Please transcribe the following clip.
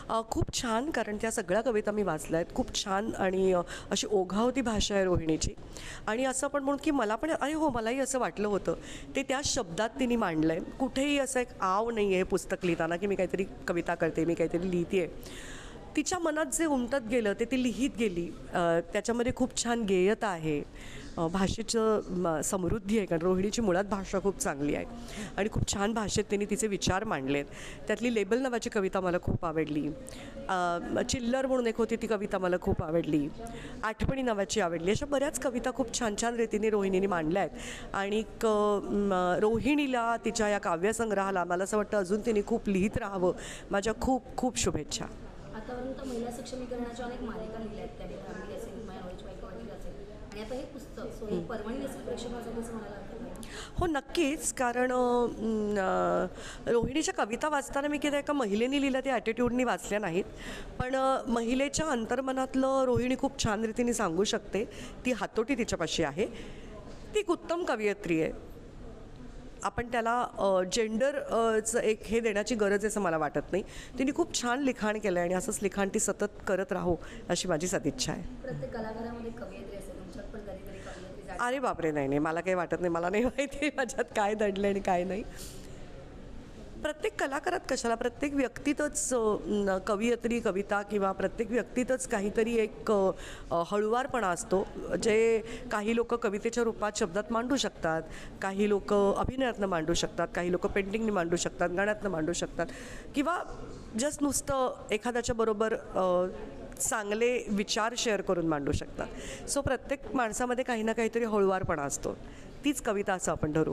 खूप छान, कारण त्या सगळ्या कविता मी वाचल्या आहेत. खूप छान आणि अशी ओघावती भाषा आहे रोहिणीची. आणि असं आपण म्हणून की मला पण अरे हो, मलाही असं वाटलं होतं. ते त्या शब्दात तिने मांडलं आहे. कुठेही असं एक आव नाही आहे पुस्तक लिहिताना की मी काहीतरी कविता करते, मी काहीतरी लिहिते आहे. तिच्या मनात जे उमटत गेलं ते ती लिहित गेली. त्याच्यामध्ये खूप छान गेयता आहे. भाषेचं समृद्धी आहे, कारण रोहिणीची मुळात भाषा खूप चांगली आहे आणि खूप छान भाषेत त्यांनी तिचे विचार मांडलेत. त्यातली लेबल नावाची कविता मला खूप आवडली. चिल्लर म्हणून एक होती ती कविता मला खूप आवडली. आठवणी नावाची आवडली. अशा बऱ्याच कविता खूप छान छान रीतीने रोहिणीने मांडल्या आहेत. आणि रोहिणीला तिच्या या काव्यसंग्रहाला मला असं वाटतं अजून तिने खूप लिहित राहावं. माझ्या खूप खूप शुभेच्छा. आतापर्यंत महिला सक्षमीकरणाच्या अनेक मालिका लिहिल्या आहेत, त्याने फॅमिली असेल, माय नॉलेज बाय कॉलेज असेल, आणि आता हे पुस्तक सो ही पर्वणी असेल प्रेक्षकांसाठी असं म्हणायला हरकत नाही. हो, नक्कीच. कारण रोहिणीच्या कविता वाचताना मी एका महिलेने लिहिलं त्या ॲटिट्यूडनी वाचल्या नाहीत. पण महिलेच्या अंतर्मनातलं रोहिणी खूप छान रीतीने सांगू शकते. ती हातोटी तिच्यापाशी आहे. ती एक उत्तम कवयित्री आहे. आपण त्याला जेंडरचं एक हे देण्याची गरज आहे असं मला वाटत नाही. तिने खूप छान लिखाण केलं आहे आणि असंच लिखाण ती सतत करत राहो अशी माझी सदिच्छा आहे. प्रत्येक कलाकारामध्ये कवयित्री असेल, तुमच्यात पण कधीतरी कवयित्री जाणवते? अरे बापरे, नाही नाही, मला काही वाटत नाही. मला नाही माहिती माझ्यात काय दडलं आणि काय नाही. प्रत्येक कलाकारात कशाला, प्रत्येक व्यक्तीतच कवयित्री, कविता किंवा प्रत्येक व्यक्तीतच काहीतरी एक हळुवारपणा असतो, जे काही लोक कवितेच्या रूपात शब्दात मांडू शकतात, काही लोक अभिनयातनं मांडू शकतात, काही लोक पेंटिंगने मांडू शकतात, गाण्यातनं मांडू शकतात, किंवा जस्ट नुसतं एखाद्याच्या बरोबर चांगले विचार शेअर करून मांडू शकतात. सो प्रत्येक माणसामध्ये काही ना काहीतरी हळुवारपणा असतो. तीच कविता असं आपण धरू.